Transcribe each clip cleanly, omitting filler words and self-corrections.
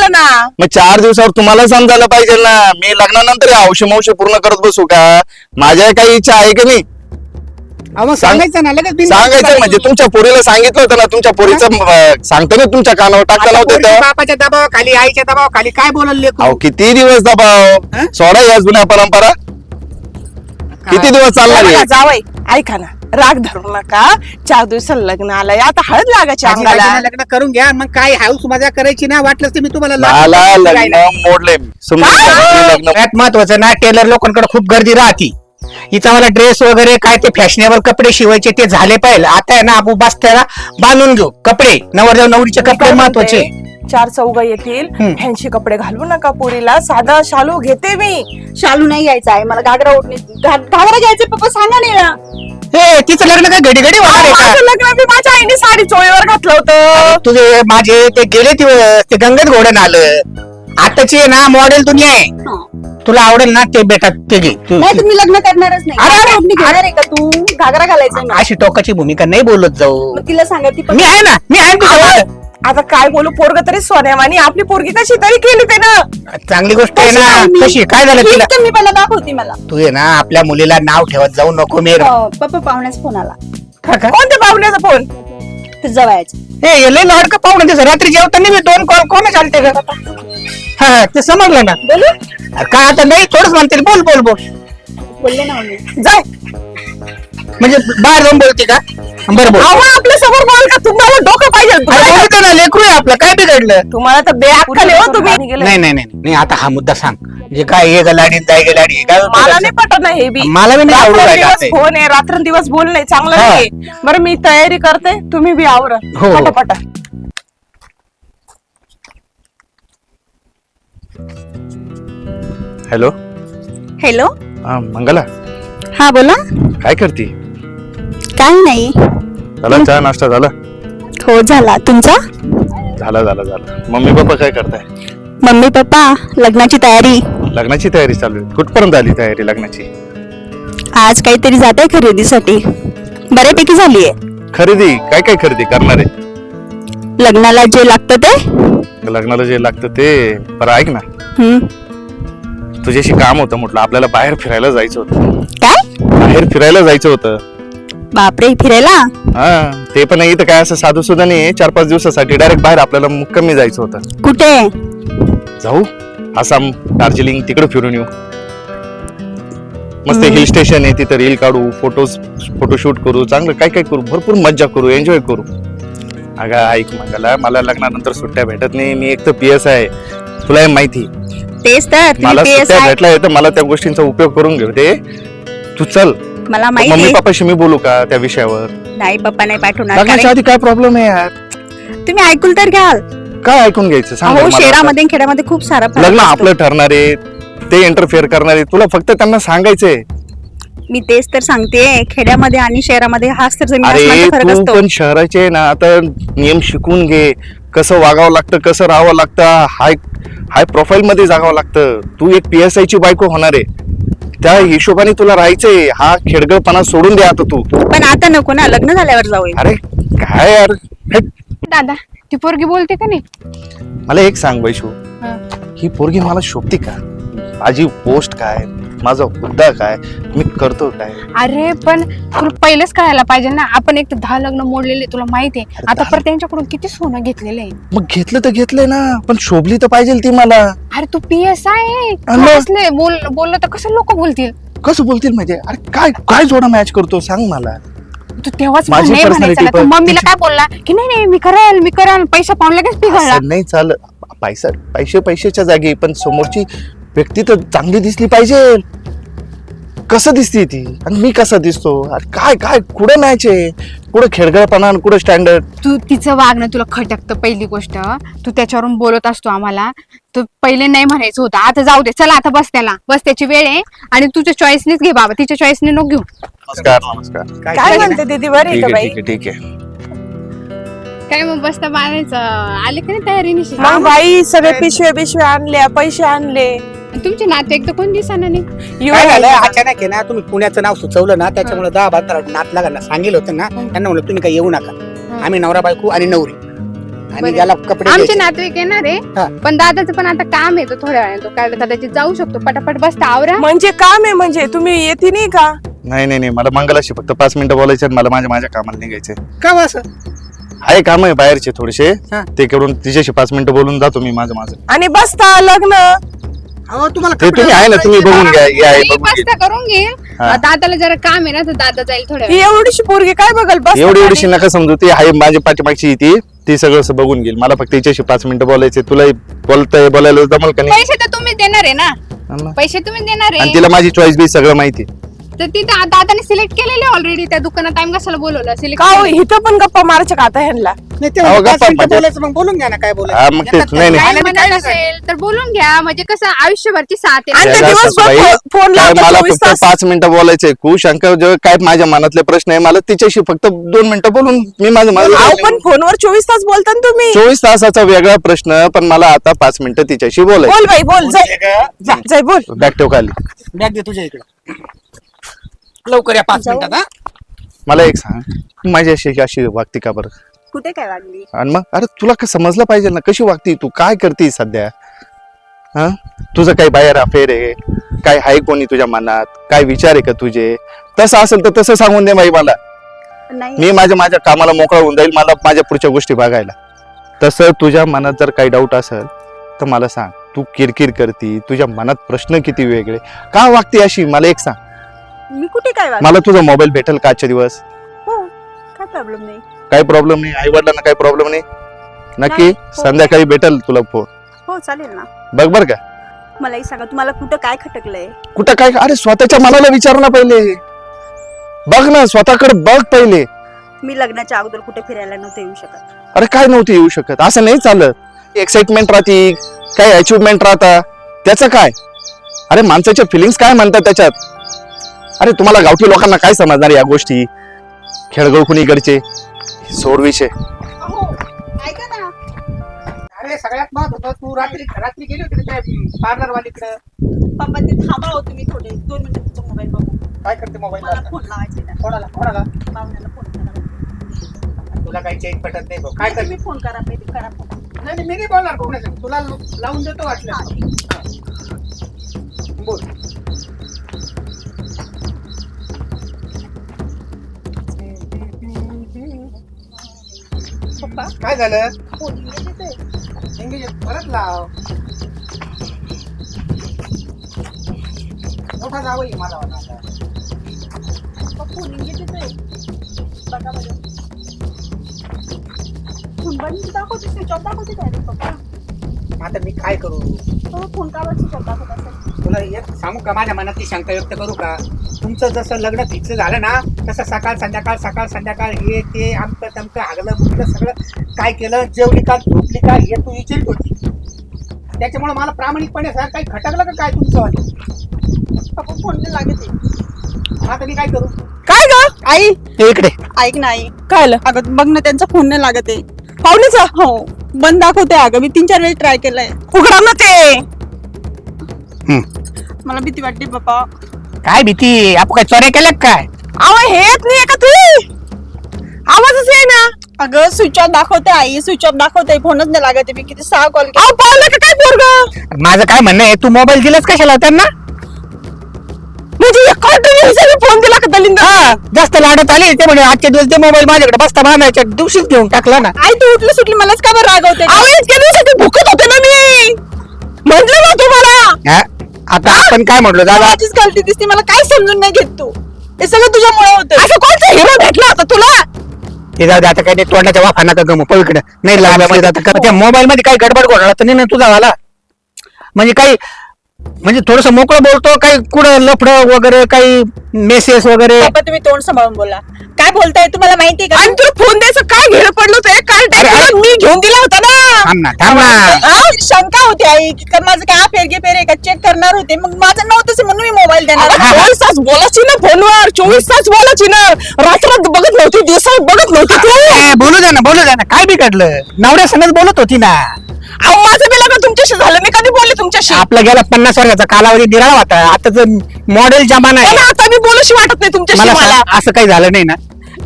झालं ना. मग 4 दिवसावर तुम्हाला समजायला पाहिजे ना. मी लग्नानंतर हौशी मौशी पूर्ण करत बसू का? माझ्या काही इच्छा आहे की नाही सांगायचं ना लगेच सांगायचं म्हणजे तुमच्या पोरीला सांगितलं होतं ना. तुमच्या पोरीचं सांगतो ना तुमच्या कानावर टाकता नव्हते. बापाच्या दबाव खाली आईच्या दबाव खाली काय बोलले अहो किती दिवस दबाव सोडा या जुन्या परंपरा. किती दिवस चालणार जावई ऐका ना, राग धरू नका. 4 दिवसाला लग्न आलंय, आता हळद लागायची अंगाला. लग्न करून घ्या मग काय हाऊस मजा करायची ना. वाटलं तर मी तुम्हाला लग्न मोडले सगळ्यात महत्वाचं ना टेलर लोकांकडे खूप गर्दी राहती. हिचा मला ड्रेस वगैरे काय ते फॅशनेबल कपडे शिवायचे ते झाले पाहिजे. आता आहे ना आपण बसत्याला बांधून घेऊ कपडे. नवरदेव नवरीचे कपडे महत्वाचे. 4 चौघ येतील, फॅन्सी कपडे घालू नका. पोरीला साधा शालू घेते मी. शालू नाही घ्यायचा आहे मला, घागरा ओढणी घागरा घ्यायचे पप्पा सांगा नाही ना. हे तिचं लग्न काय घडी घडी होणार आहे का? माझं लग्न मी माझ्या आईने साडी चोळीवर घातलं होतं. तुझे माझे ते गेले दिवस ते गंगेत घोडण आलं. आताची ना मॉडेल दुनिया आहे. तुला आवडेल ना ते बेटा ते घे. नाही तुम्ही लग्न करणारच नाही. घागरा ओढणी घेणार आहे का तू? घागरा घालायचा अशी टोकाची भूमिका नाही बोलत जाऊ. मग तिला सांगा ती मी आहे ना, मी आहे तुझ्यावर. आता काय बोलू, पोरग तरी सोन्यावानी. आपली पोरगी कशी तरी केली ते ना. चांगली गोष्ट आहे ना. कशी काय झालं तिला? मी पहिला दाखवते मला. तू आहे ना आपल्या मुलीला नाव ठेवत जाऊ नको मेर. पप्पा पाहुण्याचा फोन आला. कोणत्या पाहुण्याचा फोन? ते जवळच हे लय लाडका पाहुणे दिसत. रात्री जेवताना मी 2 कॉल कोण चालते का? हा ते समजलं ना. बोलू काय आता नाही थोडंच म्हणते. बोल बोल बोल बोलले ना मी. जाय. म्हणजे बाहेर जाऊन बोलते का? बरं बोल. आपल्या समोर बोल का? तुम्हाला डोकं पाहिजे. बोलतो ना लेकरू आहे आपलं. काय बिघडलं? तुम्हाला तर बेअक्कल आहे हो तुम्ही. नाही नाही नाही नाही आता हा मुद्दा सांग. म्हणजे काय हे गलाडी जाय गलाडी काय मला नाही पटत ना हे बी. मला बी नाही आवडू राहिलं आता हे. फोन आहे, रात्रंदिवस बोलणे चांगलं नाही. बरं मी तयारी करते, तुम्ही बी आवरा हो. पटापटा. हॅलो. हॅलो. हा मंगला, हा बोला. काय करती? काही नाही. झाला चहा नाश्ता झाला? हो झाला. तुमचा? झाला झाला झाला. मम्मी पप्पा काय करताय? मम्मी पप्पा लग्नाची तयारी. लग्नाची तयारी चालू आहे. कुठपर्यंत आली तयारी लग्नाची? आज काहीतरी जात आहे खरेदीसाठी. बऱ्यापैकी झालीये. खरेदी काय काय खरेदी करणार आहे? लग्नाला जे लागतं ते. लग्नाला जे लागतं ते. बरं ऐक ना, हम्म. तुझ्याशी काम होतं. म्हटलं आपल्याला बाहेर फिरायला जायचं होतं. काय? बाहेर फिरायला जायचं होतं. बापरे फिरायला? हा ते पण इथं काय असं साधू सुद्धा नाही. 4-5 दिवसासाठी डायरेक्ट बाहेर आपल्याला मुक्कामी जायचं होतं. कुठे? जाऊ आसाम, दार्जिलिंग तिकडे फिरून येऊ. मस्त हिल स्टेशन आहे तिथं. रील काढू, फोटोशूट करू, चांगलं काय काय करू, भरपूर मज्जा करू, एन्जॉय करू. अगं ऐक मंगला, मला लग्नानंतर सुट्ट्या भेटत नाही. मी एक तर PS आहे, तुला हे माहिती. तेच तर मला सुट्ट्या भेटल्या तर मला त्या गोष्टींचा उपयोग करून घेऊ दे. तू चल. मला माहिती. मम्मी पप्पाशी मी बोलू का त्या विषयावर? नाही पप्पा नाही पाठवणार. लग्नाच्या आधी काय प्रॉब्लेम आहे यार? तुम्ही ऐकून तर घ्याल. काय ऐकून घ्यायचं सांग हो बरं मला. शहरामध्ये खेड्यामध्ये खूप सारा फरक लग्न असतो. आपलं ठरणार आहे, ते इंटरफेअर करणार आहे. तुला फक्त त्यांना सांगायचंय. मी तेच तर सांगते. खेड्यामध्ये आणि शहरामध्ये हाच तर जमीन अरे आसमानचा फरक तू असतो. पण शहराचे ना, आता नियम शिकून घे. कसं वागावं लागतं, कसं राहावं लागतं. हाय प्रोफाईल मध्ये जागावं लागतं. तू एक PSI ची बायको होणार आहे, त्या हिशोबाने तुला राहायचंय. हा खेडगळपणा सोडून दे आता तू. पण आता नको ना, लग्न झाल्यावर जाऊया. अरे काय यार, दादा ती पोरगी बोलते का नाही? मला एक सांग वैशू, ही पोरगी मला शोभते का? माझी पोस्ट काय, माझा मुद्दा काय, मी करतो काय? अरे पण तुला पहिलेच कळायला पाहिजे ना. आपण एक तर 10 लग्न मोडलेले तुला माहितीये. आता परत त्यांच्याकडून किती सोनं घेतलेलं आहे. मग घेतलं तर घेतलंय ना, पण शोभली तर पाहिजे ती मला. अरे तू PSI आहे. अरे. असले बोललं तर कसं लोक बोलतील? कसं बोलतील म्हणजे? अरे काय काय जोडा मॅच करतो सांग मला. तू तेव्हाच माझी नाही म्हणायचं personality ना. तू पण मम्मीला काय बोलला की नाही मी करेल पैसा पाहून लगेच पिघळला. असं नाही चालत. पैशाच्या जागी पण समोरची व्यक्ती तर चांगली दिसली पाहिजे. कसं दिसते ती आणि मी कसा दिसतो? अरे काय काय कुठं मॅच आहे? कुठं खेळगळपणा, कुठं स्टँडर्ड? तू तिचं वागणं तुला खटकतं. पहिली गोष्ट तू त्याच्यावरून बोलत असतो आम्हाला. तू पहिले नाही म्हणायचं होतं. आता जाऊ दे, चला आता बस त्याची वेळ आहे. आणि तुझ्या चॉईसनेच घे बाबा, तिच्या चॉईसने नको घेऊ. नमस्कार. काय म्हणते दीदी, बरी ठीक का आहे बाई? ठीक आहे ठीक आहे. काय मग बसता बाळायचं आले का नाही तयारीनिशी? मग बाई सगळे पिशव्या आणल्या, पैसे आणले. तुमचे नाते एक तर कोण दिसाना नाही. येऊ काय झालं राहिला. अचानक आहे ना, तुम्ही पुण्याचं नाव सुचवलं ना, त्याच्यामुळे 10-12 नात लागायला सांगितलं होतं ना. त्यांना म्हणलं तुम्ही काही येऊ नका, आम्ही नवरा बायको आणि नवरी. आणि त्याला कपडे आमचे द्यायचे. नातेवाईक येणार हा. आहे पण दादाचं पण आता काम आहे तो थोड्या वेळाने तो काय कदाचित जाऊ शकतो पटापट बसता आवरा म्हणजे काम आहे म्हणजे तुम्ही येते नाही का? नाही मला मंगलाशी फक्त 5 मिनिटं बोलायचे आणि मला माझ्या कामाला निघायचे. का हो असं आहे काम आहे बाहेरचे थोडेसे, हा. ते करून तिच्याशी 5 मिनिटं बोलून जातो मी माझं. आणि बसता लग्न अहो तुम्हाला ते तुम्ही आहे ना, तुम्ही बघून घ्या. हे आहे मी बघून घ्या. बसता करून घेईल हा. दादाला जरा काम आहे ना तर दादा जाईल थोड्या ही वेळ एवढीशी पोरगी काय बघल बस एवढीशी नका समजू, ती आहे माझ्या पाठीमागची ती सगळं असं बघून घेईल. मला फक्त तिच्याशी 5 मिनिटं बोलायचे. तुला बोलायला जमल का नाही? पैसे तर तुम्हीच देणार आहे ना हा ना. पैसे तुम्हीच देणार आणि आहे तिला माझी चॉईस बी सगळं माहिती. तर तिथं दादाने सिलेक्ट केलेले ऑलरेडी त्या दुकानात टाइम कशाला बोलवलं सिलेक्ट का हो, इथं पण गप्पा मारायच्या का आता ह्यांना? नाही ते अहो, पाच गप्पा मिनिटं म्हणजे- बोलायचं मग बोलून घ्या ना काय हा, बोलायचं मग तेच. येतात नाही, का? नाही. काय नाही, म्हणत काय असेल तर बोलून घ्या म्हणजे कसं आयुष्यभरची साथ आहे आणि ते त्याला दिवसभर सासूबाई, फोन काय लावतात मला 24 फक्त तास. 5 मिनिटं बोलायचे. शंकर जेव्हा काय माझ्या मनातले प्रश्न आहे, मला तिच्याशी फक्त 2 मिनिटं बोलून मी अहो पण फोनवर 24 तास बोलता ना तुम्ही. 24 तासाचा वेगळा प्रश्न, पण मला आता 5 मिनिटं तिच्याशी बोलायचं. बोल बाई बोल जाय जा. जाय बोल. बॅग ठेव खाली. बॅग दे तुझ्या इकडं लवकर या 5 मिनिटात हा मला एक सांग, तू माझ्याशी अशी वागती का बरं? कुठे काय वागली? आणि मग अरे तुला समजलं पाहिजे ना, कशी वागती तू, काय करती सध्या? हा, तुझं काही बाहेर अफेअर आहे, काय आहे कोणी तुझ्या मनात, काय विचार आहे का तुझे? तसं असेल तर तसं सांगून दे बाई मला. नाही मी माझ्या कामाला मोकळा होऊन जाईल, मला माझ्या पुढच्या गोष्टी बघायला. तसं तुझ्या मनात जर काही डाऊट असेल तर मला सांग. तू किरकिर करती, तुझ्या मनात प्रश्न किती वेगळे, का वागती अशी मला एक सांग. मी कुठे काय वागली? मला तुझा मोबाईल भेटेल का आजच्या दिवस? हो काय प्रॉब्लेम नाही. काही प्रॉब्लेम नाही, आई वडिलांना काही प्रॉब्लेम नाही नक्की? नाही, हो. संध्याकाळी भेटेल तुला फोन. हो चालेल ना. बघ बर का मलाही सांगा तुम्हाला कुठं काय खटकलंय? कुठं काय. अरे स्वतःच्या मनाला विचार ना पहिले, बघ ना स्वतःकडे बघ पहिले. मी लग्नाच्या अगोदर कुठे फिरायला नव्हते येऊ शकत. अरे काय नव्हती येऊ शकत, असं नाही चालत. एक्साइटमेंट राहती, काही अचिव्हमेंट राहता, त्याचं काय? अरे माणसाच्या फिलिंग्स काय म्हणतात त्याच्यात? अरे तुम्हाला गावठी लोकांना काय समजणार या गोष्टी? खेळगळ कुणीकडचे सोड विषय. ऐका ना, अरे सगळ्यात महत्त्वाचं तू रात्री गेली होती त्या पार्लर वालीकडे. पप्पा ते थांबा हो तुम्ही थोडे 2 मिनिटं तुमचा मोबाईल बघू. काय करते मोबाईल? मला फोन लावायचे ना. कोणाला पाहुण्याला फोन करा. तुला काही चेंज पटत नाही भाऊ. काय करते? तुम्ही फोन करा पहिले करा फोन. नाही मी नाही बोलणार कोणाचं, तुला लावून देतो वाटलं. बोल. पप्पा काय झालं? फोन येतोय. इंग्लिश परत लाव. मोठा जावई माझा वाला आता. पप्पा फोन येतोय. बघा बघा. फोन बंद दाखवते स्विच ऑफ दाखवते डायरेक्ट पप्पा. आता मी काय करू? तो फोन का स्विच ऑफ दाखवत असेल? तुला एक सांगू का, माझ्या मनातली शंका व्यक्त करू का? तुमचं जसं लग्न फिक्स झालं ना, तसं सकाळ संध्याकाळ हे ते आमचं तमकं हागलं मुगलं सगळं काय केलं, जेवली का झोपली का हे तू विचारित होती. त्याच्यामुळे मला प्रामाणिकपणे सांग, काही खटकलं का काय तुमचं वाले? पप्पा फोन नाही लागत आहे. आता मी काय करू? काय ग आई ते इकडे ऐक ना आई. काय आलं? अगं बघ ना त्यांचा फोन नाही लागत आहे. पाहुणेचा हो बंद दाखवते. अगं मी 3-4 वेळेस ट्राय केलाय. उघडा ना ते. मला भीती वाटते पप्पा. काय भीती? आपण काय चोऱ्या केल्या का काय? अहो हे येत नाही का तू? आवाजच आहे ना. अगं स्विच ऑफ दाखवते आई, स्विच ऑफ दाखवते. फोनच नाही लागत आहे. मी किती 6 कॉल केले. अहो पाहिलं का काय पोरग? माझं काय म्हणणं आहे, तू मोबाईल दिलाच कशाला त्यांना? म्हणजे फोन दिला का दलिंद? हा, जास्त लाडत आले ते म्हणे आजच्या दिवस ते मोबाईल माझ्याकडे बसता बांधायच्या दिवशीच घेऊन टाकला ना. आई तू उठली सुटली मलाच का बरं रागवते? अहो इतक्या दिवसाची भुकत होते ना मी. म्हटलं ना तुम्हाला. हा, आता आपण काय म्हटलो दादा? माझीच गलती दिसते. मला काय समजून नाही घेत तू. हे सगळं तुझ्यामुळे होतं. असं कोणता हिरो भेटला होता तुला? ते जाऊ दे, आता काय ते तोंडाच्या वाफाना का गमू पविकडे नाही लागला. आता त्या मोबाईल मध्ये काही गडबड घोटाळा तर नाही ना तुझा वाला? म्हणजे काही म्हणजे थोडस मोकळं बोलतो, काही कुठं लफडं वगैरे, काही मेसेज वगैरे. पप्पा तुम्ही तोंड सांभाळून बोला. काय बोलताय तुम्हाला माहितीये का? आणि तुला फोन द्यायचं काय घेणं पडलं होतं? एक कार्ड मी घेऊन दिला होता ना. थांब ना. हा, शंका होती आई की माझं काय फेर आहे का चेक करणार होते. मग माझं नव्हतंच म्हणून मी मोबाईल देणार. अगं, 24 तास बोलायची ना फोनवर. 24 तास बोलायची ना. रात्रात बघत नव्हती, दिवसात बघत नव्हती तू. बोलू दे ना काय बिघडलं? नवऱ्या संगच बोलत होती ना. अहो माझं बी लग्न तुमच्याशी झालं. मी कधी बोलले तुमच्याशी? आपला गेला 50 वर्षाचा कालावधी दिला होता. आता मॉडेल जमाना हो आहे. ना, आता मी बोलूशी वाटत नाही तुमच्याशी मला मला. सांग, असं काही झालं नाही ना?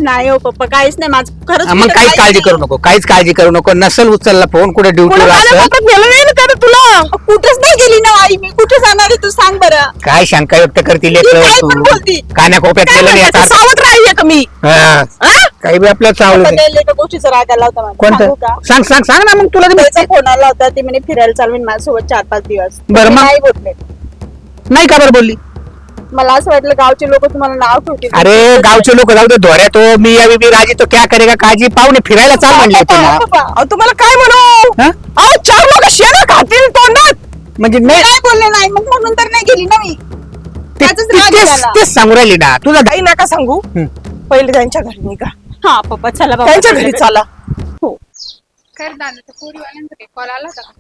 नाही हो पप्पा काहीच नाही माझं खरंच मग कुठं काहीच काळजी नाही. करू नको, काहीच काळजी करू नको. नसल उचलला फोन, कुठे ड्युटीवर कोणी माझ्या असेल. पोटात गेलं नाही ना त्यानं तुला. कुठंच नाही गेली ना आई मी. कुठे जाणार आहे तू सांग बरं. काय शंका व्यक्त करतील ती काय पण तू बोलती. कानाकोप्यात काय गेलं नाही म्हणते, आता. सावध राहायला का मी हा. हा? काही बी आपल्याला चावलं पप्पा नाही. त्या लेका गोष्टीचा राग आला होता मला. सांगू कोणतं का? सांग सांग सांग ना, मग तुला तर त्याचा फोन आला होता ती म्हणे फिरायला चालवीन माझ्यासोबत 4-5 दिवस. बरं, मी मग? नाही बोलले. नाही का बरं बोलली. मला असं वाटलं गावचे लोक तुम्हाला नाव ठेवतील. अरे गावचे लोक जाऊ दे धोऱ्या, तो मी या बीबी राजी तो क्या करेगा काळजी. पाहुणे फिरायला चाल म्हणले होते ना. पप्पा, अहो, तुम्हाला काय म्हणू हा? अहो 4 लोक शेण खातील तोंडात. म्हणजे मी नाही नाही बोलले नाही मग म्हणून तर नाही गेली ना मी. त्याचाच राग झाला. तेच सांगू राहिली ना तुझा. काही नका सांगू पहिले त्यांच्या घरी निघा. हा पप्पा चला बाबा. त्यांच्या घरी चाला. हो. खरं दादा तर पोरीवाल्यांचा काही कॉल आला होता का?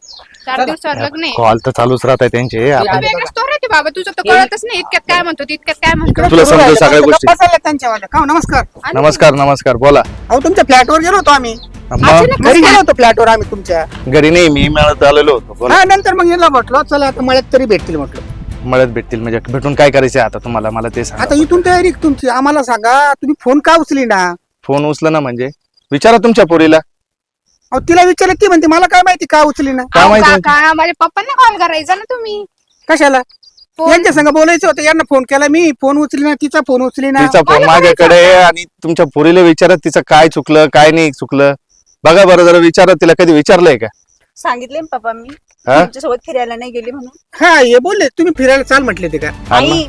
4 दिवसावर लग्न आहे. कॉल तर चालूच राहत आहे त्यांचे. आपण वेगळं स्टोरी होती बाबा, तुझं तर कळतच नाही. इतक्यात काय म्हणतो तितक्यात काय म्हणतो. तुला समजू सगळ्या गोष्टी. त्यांच्यावाल्या का नमस्कार. नमस्कार नमस्कार बोला. अहो तुमच्या फ्लॅटवर गेलो होतो आम्ही. मग घरी गेलो होतो फ्लॅटवर आम्ही तुमच्या. घरी नाही मी मिळत आलेलो होतो. बोला. हा नंतर मग याला म्हटलं चला आता मळ्यात तरी भेटतील म्हटलं. मळत भेटतील म्हणजे भेटून काय करायचे आता तुम्हाला, मला ते सांगा. आता इथून तयारी तुमची. आम्हाला सांगा तुम्ही फोन का उचली ना. फोन उचला ना म्हणजे विचारा तुमच्या पोरीला. अहो तिला विचारलं ती म्हणते मला काय माहिती का उचली ना. काय अहो, माहिती काका, माझ्या पप्पांना कॉल करायचा ना तुम्ही. कशाला फोन- यांच्या संग बोलायचं होतं. यांना फोन केला मी, फोन उचली ना, तिचा फोन उचली ना. तिचा फोन माझ्याकडे आहे आणि तुमच्या पोरीला विचारा तिचं काय चुकलं काय नाही चुकलं. बघा बरं जरा विचारा तिला. कधी विचारलंय का? सांगितले ना पप्पा मी हा? तुमच्यासोबत फिरायला नाही गेली म्हणून. हा हे बोलले तुम्ही फिरायला चाल म्हटले ते का. हा मग. आई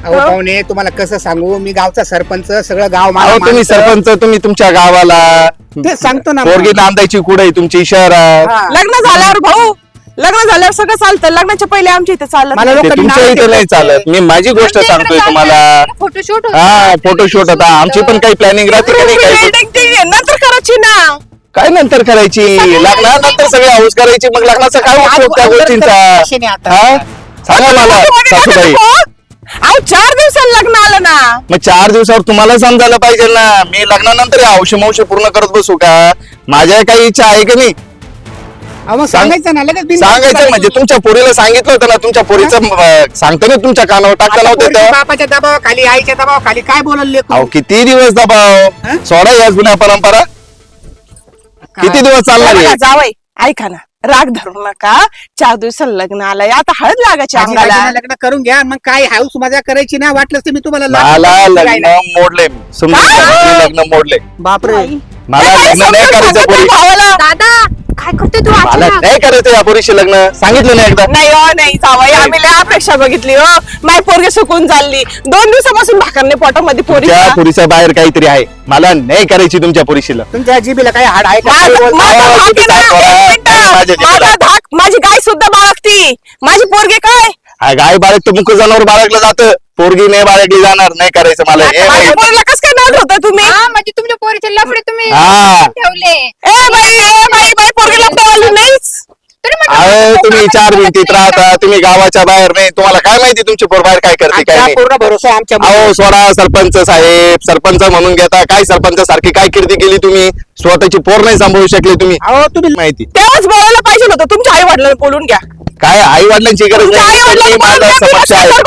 अहो पाहुणे तुम्हाला कसं सांगू, मी गावचा सरपंच, सगळं गाव मला अहो तुम्ही मानतं. सरपंच, तुम्ही तुमच्या गावाला तेच सांगतो ना. पोरगी नांदायची कुठे तुमची शहरात. हा. लग्न झाल्यावर भाऊ लग्न झाल्यावर सगळं चालतं. लग्नाच्या पहिले आमच्या इथे चालत मला नाही. ते लोकांनी तुमच्या नाव इथे नाही चालत. मी माझी गोष्ट सांगतोय तुम्हाला. फोटोशूट हा फोटोशूट होता. आमची पण काही प्लॅनिंग राहते का नाही काही. Wedding ती नंतर करायची ना. काय नंतर करायची, लग्नानंतर सगळी हाऊस करायची. मग लग्नाचा काय उपयोग त्या गोष्टींचा. हा सांगा मला सासूबाई. अहो 4 दिवसाला लग्न आलं ना. मग 4 दिवसावर तुम्हाला समजायला पाहिजे ना. मी लग्नानंतर हौशी मौशी पूर्ण करत बसू का. माझ्या काही इच्छा आहे की नाही अहो सांगायचं ना लगेच बिनधास्त सांगायचं. म्हणजे करायचं. तुमच्या पोरीला सांगितलं होतं ना. तुमच्या पोरीचं सांगतो ना तुमच्या कानावर टाकलं आता नव्हतं पोरगी तर. बापाच्या दबावाखाली, आईच्या दबावाखाली काय बोलले अहो किती दिवस दबाव. हा? सोडा या जुन्या परंपरा. किती दिवस चालणार आहे? जावई ऐका ना, राग धरू नका. 4 दिवसाला लग्न आलंय, आता हळद लागायची अंगाला. लग्न करून घ्या. मग काय हाऊस मजा करायची ना. वाटलं तर मी तुम्हाला मला लग्न मोडले. समजून घ्या, मी लग्न मोडले. बापरे. मला लग्न नाही करायचं पोरी. भावाला दादा काय करते तू मला अचानक? नाही करायचं या पोरीशी लग्न. सांगितलं ना एकदा. नाही हो नाही जावई, आम्ही लय अपेक्षा बघितली हो. माय पोरगी सुकून चालली. 2 दिवसापासून भाकरने पोटामध्ये पोरी. त्या पोरीच्या बाहेर काहीतरी आहे. मला नाही करायची तुमच्या पोरीशी लग्न. तुमच्या जिबीला काय हाड आहे का? माझा काय बोलता? माझा अहो, धाक तुम्ही आहे ना, काय बोला? एक मिनिटं. माझ्या जिभेला. माझा धाक, माझी गाय सुद्धा बाळगती. माझी पोरगी काय हा, गाय बाळगतं मुख जनावर बाळगलं जातं. पोरगी नाही बाळगली जाणार. नाही करायचं मला. हे माझ्या नाही. पोरीला कस काय नाद होता तुम्ही. हा म्हणजे तुमच्या पोरीचे लफडे तुम्ही हा. ठेवले. बाई पोरगी लपटेवाली नाहीच. तरी म्हटलं अहो तुमच्या तुम्ही पोराला 4 भिंतीत नाही राहता. तुम्ही गावाच्या बाहेर नाही. तुम्हाला काय माहिती तुमची पोर बाहेर काय करते काय आमच्या नाही. पूर्ण भरोसा आहे आमच्या अहो सोडा सरपंच साहेब. सरपंच म्हणून घेता काय. सरपंच सारखी काय कीर्ती केली तुम्ही. स्वतःची पोर नाही सांभाळू शकले तुम्ही. अहो तुम्ही माहिती तेव्हाच बोलायला पाहिजे होतं. तुमच्या आई वडिलांना बोलून घ्या. काय आई वडिलांची गरज तुमच्या नाही. आई तुम्ही माझा समक्ष आहे.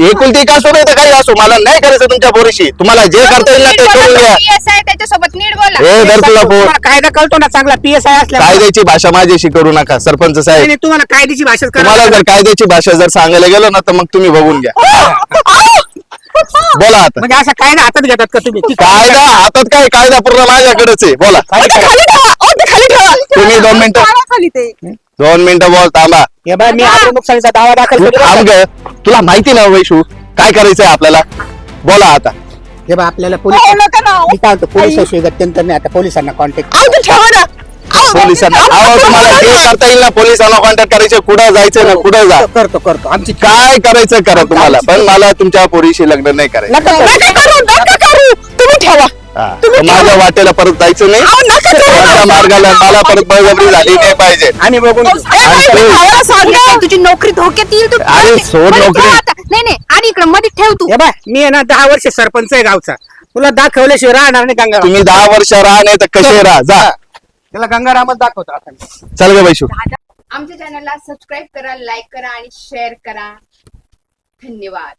एकुलती एक असो नाही तर काही असो. मला नाही करायचं तुमच्या पोरीशी. तुम्हाला जे करता येईल ना ते करून घ्या. PSI त्याच्यासोबत नीट बोला. हे धर तुला फोन. तुम्हाला कायदा कळतो ना चांगला. PSI असल्या कायद्याची भाषा माझ्याशी करू नका सरपंच साहेब. तुम्हाला कायद्याची भाषा तुम्हाला जर कायद्याची भाषा जर सांगायला गेलो ना तर मग तुम्ही बघून घ्या. बोला आता. म्हणजे असं कायदा हातात घेतात का तुम्ही? ती कायदा हातात काय. कायदा पूर्ण माझ्याकडेच आहे. बोला तुम्ही 2 मिनिटं खाली ते 2 मिनिटं बोल थांबा. हे बाय मी आपल्या नुकसानीचा दावा दाखल तू केला. थांब ग. तुला माहिती ना वैशू काय करायचंय आपल्याला. बोला आता. हे बा आपल्याला हो, पोलीस नका ना. मी काय म्हणतो पोलिसाशी गत्यंतर नाही. आता पोलिसांना कॉन्टॅक्ट पोलिसांना अहो तुम्हाला जे करता येईल ना पोलिसांना कॉन्टॅक्ट करायचे. कुठं जायचं ना कुठं जा. करतो आमची काय करायचं करा तुम्हाला. पण मला तुमच्या पोरीशी लग्न नाही करायचं. तुम्ही ठेवा. हा. माझ्या वाटेला परत जायचं नाही. माझ्या मार्गाला मला परत बळजबरी झाली नाही पाहिजे. आम्ही बघून घेऊ. सांगा तुझी नोकरी धोक्यात येईल. तू अरे, सोड बरं, नोकरी. ठेव आता. नाही नाही आणि इकडे मध्ये ठेव तू. हे बाय मी आहे ना 10 वर्ष सरपंच आहे गावचा. तुला दाखवल्याशिवाय राहणार नाही गंगाराम. तुम्ही 10 वर्ष राहा नाही तर कसे राहा जा. त्याला गंगारामच दाखवतो आता. चल ग वैशू. आमच्या चॅनलला सबस्क्राईब करा, लाईक करा आणि शेअर करा. धन्यवाद.